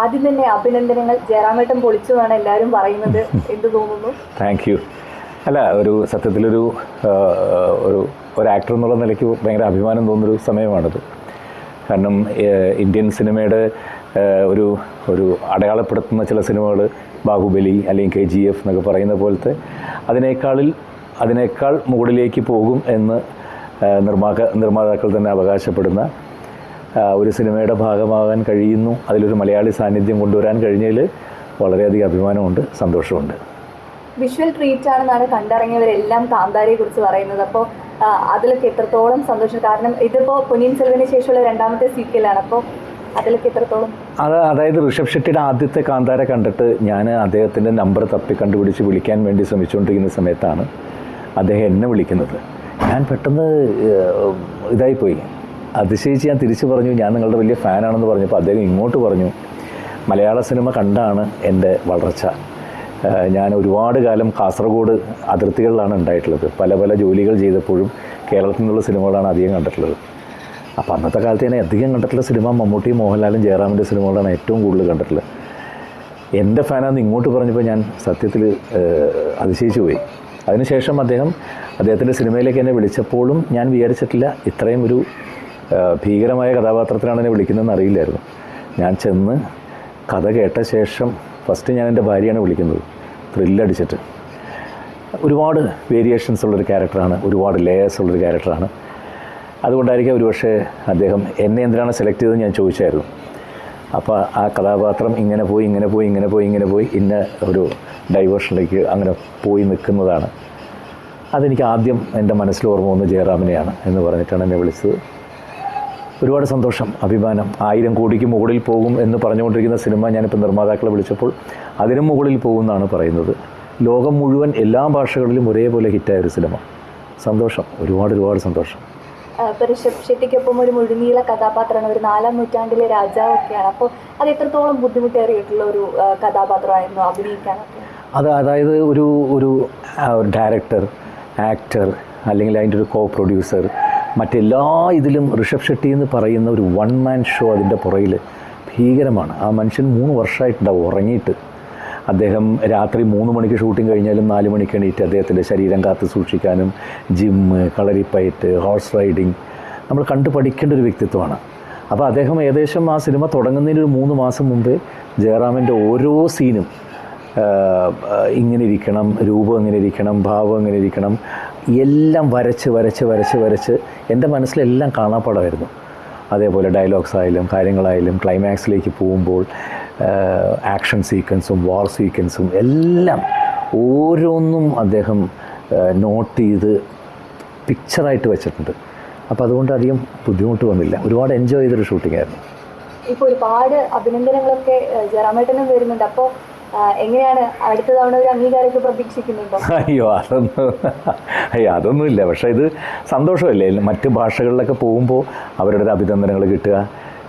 ആദ്യം തന്നെ അഭിനന്ദനങ്ങൾ. ജയറാമേട്ടൻ പൊളിച്ചു എന്നാണ് എല്ലാവരും പറയുന്നത്. എന്ത് തോന്നുന്നു? Thank you. അല്ല, ഒരു സത്യത്തിലൊരു ഒരു ആക്ടർ എന്നുള്ള നിലയ്ക്ക് ഭയങ്കര അഭിമാനം തോന്നുന്നൊരു സമയമാണിത്. കാരണം ഇന്ത്യൻ സിനിമയുടെ ഒരു അടയാളപ്പെടുത്തുന്ന ചില സിനിമകൾ, ബാഹുബലി അല്ലെങ്കിൽ KGF എന്നൊക്കെ പറയുന്ന പോലത്തെ അതിനേക്കാൾ മുകളിലേക്ക് പോകും എന്ന് നിർമ്മാതാക്കൾ തന്നെ അവകാശപ്പെടുന്ന ഒരു സിനിമയുടെ ഭാഗമാകാൻ കഴിയുന്നു. അതിലൊരു മലയാളി സാന്നിധ്യം കൊണ്ടുവരാൻ കഴിഞ്ഞതിൽ വളരെയധികം അഭിമാനമുണ്ട്, സന്തോഷമുണ്ട്. വിഷ്വൽ ട്രീറ്റ് ആണെന്നാണ് കണ്ടിറങ്ങിയവരെല്ലാം കാന്താരയെ കുറിച്ച് പറയുന്നത്. അപ്പോൾ അതിലൊക്കെ എത്രത്തോളം സന്തോഷം? കാരണം ഇതിപ്പോൾ പൊന്നിയിൻ സെൽവന് ശേഷമുള്ള രണ്ടാമത്തെ സീക്വലാണ്. അപ്പോൾ അതിലൊക്കെ എത്രത്തോളം? അതായത് ഋഷഭ് ഷെട്ടിയുടെ ആദ്യത്തെ കാന്താര കണ്ടിട്ട് ഞാൻ അദ്ദേഹത്തിൻ്റെ നമ്പർ തപ്പി കണ്ടുപിടിച്ച് വിളിക്കാൻ വേണ്ടി ശ്രമിച്ചുകൊണ്ടിരിക്കുന്ന സമയത്താണ് അദ്ദേഹം എന്നെ വിളിക്കുന്നത്. ഞാൻ പെട്ടെന്ന് ഇതായിപ്പോയി, അതിശയിച്ച് ഞാൻ തിരിച്ചു പറഞ്ഞു, ഞാൻ നിങ്ങളുടെ വലിയ ഫാനാണെന്ന് പറഞ്ഞപ്പോൾ അദ്ദേഹം ഇങ്ങോട്ട് പറഞ്ഞു, മലയാള സിനിമ കണ്ടാണ് എൻ്റെ വളർച്ച. ഞാൻ ഒരുപാട് കാലം കാസർഗോഡ് അതിർത്തികളിലാണ് ഉണ്ടായിട്ടുള്ളത്. പല ജോലികൾ ചെയ്തപ്പോഴും കേരളത്തിൽ നിന്നുള്ള സിനിമകളാണ് അധികം കണ്ടിട്ടുള്ളത്. അപ്പോൾ അന്നത്തെ കാലത്ത് ഞാൻ അധികം കണ്ടിട്ടുള്ള സിനിമ മമ്മൂട്ടി, മോഹൻലാലും ജയറാമിൻ്റെ സിനിമകളാണ് ഏറ്റവും കൂടുതൽ കണ്ടിട്ടുള്ളത്. എൻ്റെ ഫാനാണെന്ന് ഇങ്ങോട്ട് പറഞ്ഞപ്പോൾ ഞാൻ സത്യത്തിൽ അതിശയിച്ചു പോയി. അതിനുശേഷം അദ്ദേഹത്തിൻ്റെ സിനിമയിലേക്ക് എന്നെ വിളിച്ചപ്പോഴും ഞാൻ വിചാരിച്ചിട്ടില്ല ഇത്രയും ഒരു ഭീകരമായ കഥാപാത്രത്തിനാണ് എന്നെ വിളിക്കുന്നതെന്ന് അറിയില്ലായിരുന്നു. ഞാൻ ചെന്ന് കഥ കേട്ട ശേഷം ഫസ്റ്റ് ഞാൻ എൻ്റെ ഭാര്യയാണ് വിളിക്കുന്നത്, ത്രില്ലടിച്ചിട്ട്. ഒരുപാട് വേരിയേഷൻസ് ഉള്ളൊരു ക്യാരക്ടറാണ്, ഒരുപാട് ലേയേഴ്സ് ഉള്ളൊരു ക്യാരക്ടറാണ്. അതുകൊണ്ടായിരിക്കും ഒരുപക്ഷെ അദ്ദേഹം എന്നെ എന്തിനാണ് സെലക്ട് ചെയ്തതെന്ന് ഞാൻ ചോദിച്ചായിരുന്നു. അപ്പോൾ ആ കഥാപാത്രം ഇങ്ങനെ പോയി ഇന്ന ഒരു ഡൈവേർഷനിലേക്ക് അങ്ങനെ പോയി നിൽക്കുന്നതാണ്. അതെനിക്ക് ആദ്യം എൻ്റെ മനസ്സിൽ ഓർമ്മ വന്ന് ജയറാമിനെയാണ് എന്ന് പറഞ്ഞിട്ടാണ് എന്നെ വിളിച്ചത്. ഒരുപാട് സന്തോഷം, അഭിമാനം. 1000 കോടിക്ക് മുകളിൽ പോകും എന്ന് പറഞ്ഞുകൊണ്ടിരിക്കുന്ന സിനിമ ഞാനിപ്പോൾ നിർമ്മാതാക്കളെ വിളിച്ചപ്പോൾ അതിനും മുകളിൽ പോകുമെന്നാണ് പറയുന്നത്. ലോകം മുഴുവൻ എല്ലാ ഭാഷകളിലും ഒരേപോലെ ഹിറ്റായൊരു സിനിമ. സന്തോഷം, ഒരുപാട് സന്തോഷം. ഇപ്പോൾ ഋഷഭ് ഷെട്ടിക്കൊപ്പം ഒരു മുഴുനീള കഥാപാത്രമാണ്, ഒരു 4ാം നൂറ്റാണ്ടിലെ രാജാവൊക്കെയാണ്. അപ്പോൾ അത് എത്രത്തോളം ബുദ്ധിമുട്ടേറിയിട്ടുള്ള ഒരു കഥാപാത്രമായിരുന്നു അഭിനയിക്കാനൊക്കെ? അതായത് ഒരു ഡയറക്ടർ, ആക്ടർ, അല്ലെങ്കിൽ അതിൻ്റെ ഒരു പ്രൊഡ്യൂസർ, മറ്റെല്ലാ ഇതിലും ഋഷഭ് ഷെട്ടി എന്ന് പറയുന്ന ഒരു 1 മാൻ ഷോ അതിൻ്റെ പുറകിൽ ഭീകരമാണ്. ആ മനുഷ്യൻ 3 വർഷമായിട്ടുണ്ടാവും ഉറങ്ങിയിട്ട്. അദ്ദേഹം രാത്രി 3 മണിക്ക് ഷൂട്ടിംഗ് കഴിഞ്ഞാലും 4 മണിക്ക് എണീറ്റ് അദ്ദേഹത്തിൻ്റെ ശരീരം കാത്തു സൂക്ഷിക്കാനും ജിമ്മ്, കളരിപ്പയറ്റ്, ഹോഴ്സ് റൈഡിങ് നമ്മൾ കണ്ടു പഠിക്കേണ്ട ഒരു വ്യക്തിത്വമാണ്. അപ്പോൾ അദ്ദേഹം ഏകദേശം ആ സിനിമ തുടങ്ങുന്നതിന് ഒരു 3 മാസം മുമ്പേ ജയറാമിൻ്റെ ഓരോ സീനും ഇങ്ങനെ ഇരിക്കണം, രൂപം ഇങ്ങനെ ഇരിക്കണം, ഭാവം ഇങ്ങനെ ഇരിക്കണം, എല്ലാം വരച്ച് എൻ്റെ മനസ്സിലെല്ലാം കാണാപ്പാടമായിരുന്നു. അതേപോലെ ഡയലോഗ്സ് ആയാലും കാര്യങ്ങളായാലും ക്ലൈമാക്സിലേക്ക് പോകുമ്പോൾ ആക്ഷൻ സീക്വൻസും വാർ സീക്വൻസും എല്ലാം ഓരോന്നും അദ്ദേഹം നോട്ട് ചെയ്ത് പിക്ചറായിട്ട് വെച്ചിട്ടുണ്ട്. അപ്പോൾ അതുകൊണ്ട് അധികം ബുദ്ധിമുട്ട് വന്നില്ല. ഒരുപാട് എൻജോയ് ചെയ്തൊരു ഷൂട്ടിംഗ് ആയിരുന്നു. ഇപ്പോൾ ഒരുപാട് അഭിനന്ദനങ്ങളൊക്കെ ജയറാമേട്ടനും വരുന്നുണ്ട്. അപ്പോൾ എങ്ങനെയാണ് അടുത്ത തവണ ഒരു അംഗീകാരമൊക്കെ പ്രതീക്ഷിക്കുന്നുണ്ടോ? അതൊന്നുമില്ല. പക്ഷേ ഇത് സന്തോഷമല്ലേ, മറ്റ് ഭാഷകളിലൊക്കെ പോകുമ്പോൾ അവരുടെ അഭിനന്ദനങ്ങൾ കിട്ടുക.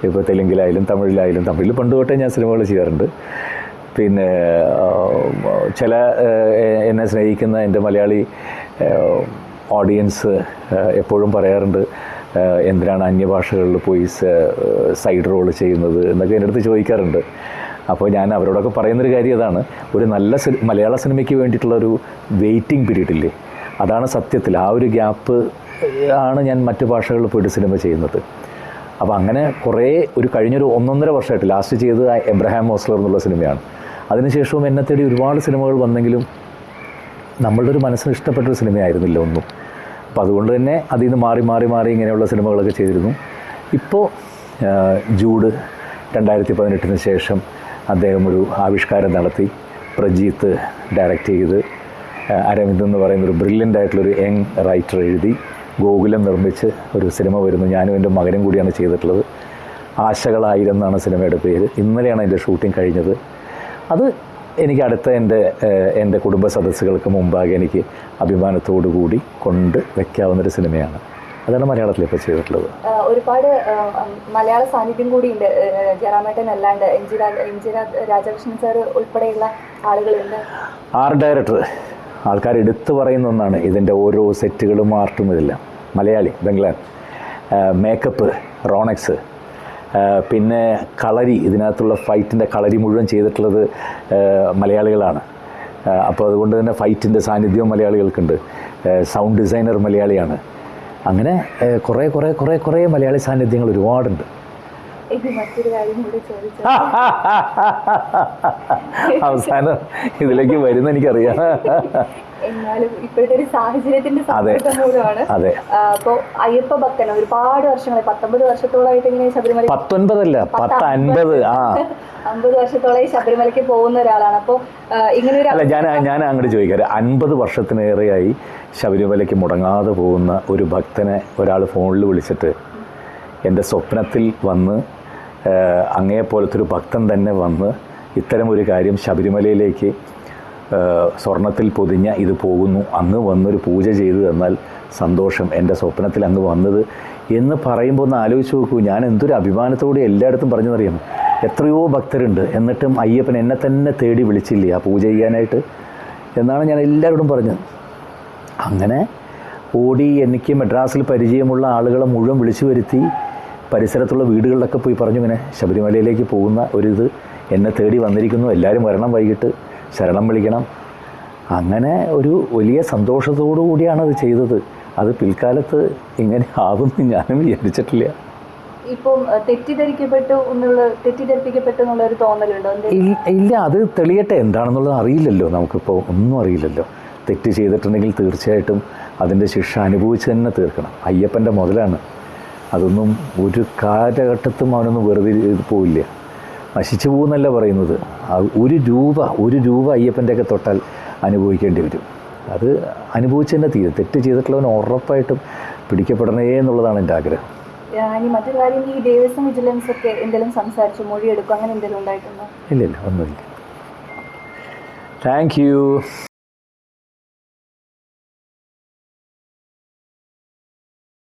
ഇപ്പോൾ തെലുങ്കിലായാലും തമിഴിൽ പണ്ട് തൊട്ടേ ഞാൻ സിനിമകൾ ചെയ്യാറുണ്ട്. പിന്നെ ചില എന്നെ സ്നേഹിക്കുന്ന എൻ്റെ മലയാളി ഓഡിയൻസ് എപ്പോഴും പറയാറുണ്ട്, എന്തിനാണ് അന്യഭാഷകളിൽ പോയി സൈഡ് റോൾ ചെയ്യുന്നത് എന്നൊക്കെ എൻ്റെ അടുത്ത് ചോദിക്കാറുണ്ട്. അപ്പോൾ ഞാൻ അവരോടൊക്കെ പറയുന്നൊരു കാര്യം അതാണ്, ഒരു നല്ല മലയാള സിനിമയ്ക്ക് വേണ്ടിയിട്ടുള്ളൊരു വെയിറ്റിംഗ് പീരീഡ് ഇല്ലേ, അതാണ് സത്യത്തിൽ. ആ ഒരു ഗ്യാപ്പ് ആണ് ഞാൻ മറ്റു ഭാഷകളിൽ പോയിട്ട് സിനിമ ചെയ്യുന്നത്. അപ്പോൾ അങ്ങനെ കഴിഞ്ഞൊരു 1.5 വർഷമായിട്ട് ലാസ്റ്റ് ചെയ്തത് എബ്രഹാം ഓസ്ലർ എന്നുള്ള സിനിമയാണ്. അതിനുശേഷവും എന്നെ തേടി ഒരുപാട് സിനിമകൾ വന്നെങ്കിലും നമ്മളുടെ ഒരു മനസ്സിന് ഇഷ്ടപ്പെട്ടൊരു സിനിമയായിരുന്നില്ല ഒന്നും. അപ്പോൾ അതുകൊണ്ട് തന്നെ അതിൽ നിന്ന് മാറി ഇങ്ങനെയുള്ള സിനിമകളൊക്കെ ചെയ്തിരുന്നു. ഇപ്പോൾ ജൂഡ് 2018 ശേഷം അദ്ദേഹം ഒരു ആവിഷ്കാരം നടത്തി, പ്രജീത്ത് ഡയറക്റ്റ് ചെയ്ത്, അരവിന്ദ് എന്ന് പറയുന്നൊരു ബ്രില്യൻ്റ് ആയിട്ടുള്ളൊരു യങ് റൈറ്റർ എഴുതി, ഗോകുലം നിർമ്മിച്ച് ഒരു സിനിമ വരുന്നു. ഞാനും എൻ്റെ മകനും കൂടിയാണ് ചെയ്തിട്ടുള്ളത്. ആശകളായിരം എന്നാണ് സിനിമയുടെ പേര്. ഇന്നലെയാണ് അതിൻ്റെ ഷൂട്ടിംഗ് കഴിഞ്ഞത്. അത് എനിക്ക് അടുത്ത എൻ്റെ കുടുംബ സദസ്സുകൾക്ക് മുമ്പാകെ എനിക്ക് അഭിമാനത്തോടു കൂടി കൊണ്ട് വയ്ക്കാവുന്നൊരു സിനിമയാണ്. അതാണ് മലയാളത്തിൽ ഇപ്പോൾ ചെയ്തിട്ടുള്ളത്. ഒരുപാട് മലയാള സാന്നിധ്യം കൂടിയുണ്ട് ജയറാമേട്ടൻ അല്ലാണ്ട്. എം ജി രാധാകൃഷ്ണൻ സാർ ഉൾപ്പെടെയുള്ള ആളുകളുണ്ട്. ആർട്ട് ഡയറക്ടർ ആൾക്കാർ എടുത്തു പറയുന്ന ഒന്നാണ് ഇതിൻ്റെ ഓരോ സെറ്റുകളും ആർട്ടും ഇതെല്ലാം. മലയാളി, ബംഗ്ലാൻ, മേക്കപ്പ് റോണക്സ്, പിന്നെ കളരി, ഇതിനകത്തുള്ള ഫൈറ്റിൻ്റെ കളരി മുഴുവൻ ചെയ്തിട്ടുള്ളത് മലയാളികളാണ്. അപ്പോൾ അതുകൊണ്ട് തന്നെ ഫൈറ്റിൻ്റെ സാന്നിധ്യവും മലയാളികൾക്കുണ്ട്. സൗണ്ട് ഡിസൈനർ മലയാളിയാണ്. അങ്ങനെ കുറേ മലയാളി സാന്നിധ്യങ്ങൾ ഒരുപാടുണ്ട്. മറ്റൊരു കാര്യം കൂടി ചോദിച്ചു, അവസാനം ഇതിലേക്ക് വരുന്ന എനിക്കറിയാം. എന്നാലും ഇപ്പോഴത്തെ ഒരു സാഹചര്യത്തിന്റെ സമ്മർദ്ദം മൂലമാണ്. അപ്പോൾ അയ്യപ്പ ഭക്തൻ ഒരുപാട് വർഷങ്ങളായി, 19 വർഷത്തോളമായിട്ട് ഇങ്ങനെ ശബരിമല, 19 അല്ല 50 വർഷത്തോളമായി ശബരിമലയ്ക്ക് പോകുന്ന ഒരാളാണ്. അപ്പോൾ ഇങ്ങനെ ഒരു അല്ല, ഞാൻ അങ്ങോട്ട് ചോദിക്കാറ്, 50 വർഷത്തിനേറെയായി ശബരിമലയ്ക്ക് മുടങ്ങാതെ പോകുന്ന ഒരു ഭക്തനെ ഒരാൾ ഫോണിൽ വിളിച്ചിട്ട് എൻ്റെ സ്വപ്നത്തിൽ വന്ന് അങ്ങേപ്പോലത്തെ ഒരു ഭക്തൻ തന്നെ വന്ന് ഇത്തരമൊരു കാര്യം ശബരിമലയിലേക്ക് സ്വർണത്തിൽ പൊതിഞ്ഞ ഇത് പോകുന്നു, അങ്ങ് വന്നൊരു പൂജ ചെയ്തു തന്നാൽ സന്തോഷം, എൻ്റെ സ്വപ്നത്തിൽ അങ്ങ് വന്നത് എന്ന് പറയുമ്പോൾ ഒന്ന് ആലോചിച്ച് നോക്കൂ. ഞാൻ എന്തൊരു അഭിമാനത്തോടെ എല്ലായിടത്തും പറഞ്ഞതറിയാം. എത്രയോ ഭക്തരുണ്ട്, എന്നിട്ടും അയ്യപ്പൻ എന്നെ തന്നെ തേടി വിളിച്ചില്ലേ ആ പൂജ ചെയ്യാനായിട്ട് എന്നാണ് ഞാൻ എല്ലാവരോടും പറഞ്ഞത്. അങ്ങനെ ഓടി എനിക്ക് മദ്രാസിൽ പരിചയമുള്ള ആളുകളെ മുഴുവൻ വിളിച്ചു വരുത്തി പരിസരത്തുള്ള വീടുകളിലൊക്കെ പോയി പറഞ്ഞു, ഇങ്ങനെ ശബരിമലയിലേക്ക് പോകുന്ന ഒരിത് എന്നെ തേടി വന്നിരിക്കുന്നു, എല്ലാവരും വരണം, വൈകിട്ട് ശരണം വിളിക്കണം. അങ്ങനെ ഒരു വലിയ സന്തോഷത്തോടു കൂടിയാണ് അത് ചെയ്തത്. അത് പിൽക്കാലത്ത് ഇങ്ങനെ ആകുമെന്ന് ഞാനും വിചാരിച്ചിട്ടില്ല. ഇപ്പം തെറ്റിദ്ധരിക്കപ്പെട്ടു എന്നുള്ള ഒരു തോന്നലുണ്ടോ? ഇല്ല, അത് തെളിയട്ടെ. എന്താണെന്നുള്ളത് അറിയില്ലല്ലോ, നമുക്കിപ്പോൾ ഒന്നും അറിയില്ലല്ലോ. തെറ്റ് ചെയ്തിട്ടുണ്ടെങ്കിൽ തീർച്ചയായിട്ടും അതിൻ്റെ ശിക്ഷ അനുഭവിച്ച് തന്നെ തീർക്കണം. അയ്യപ്പൻ്റെ മുതലാണ്, അതൊന്നും ഒരു കാലഘട്ടത്തും അവനൊന്നും വെറുതെ പോവില്ല, നശിച്ചു പോകുന്നല്ല പറയുന്നത്. ഒരു രൂപ അയ്യപ്പൻ്റെയൊക്കെ തൊട്ടാൽ അനുഭവിക്കേണ്ടി വരും. അത് അനുഭവിച്ച് തന്നെ തീരും. തെറ്റ് ചെയ്തിട്ടുള്ളവൻ ഉറപ്പായിട്ടും പിടിക്കപ്പെടണേ എന്നുള്ളതാണ് എൻ്റെ ആഗ്രഹം. ഇനി മറ്റൊരു കാര്യം, ഈ ദേവസ്വം വിജിലൻസ് ഒക്കെ എന്തെങ്കിലും സംസാരിച്ചു, മൊഴിയെടുക്കും, അങ്ങനെ എന്തെങ്കിലും ഉണ്ടായിട്ടുണ്ടോ? ഇല്ല, ഒന്നുമില്ല. Thank you.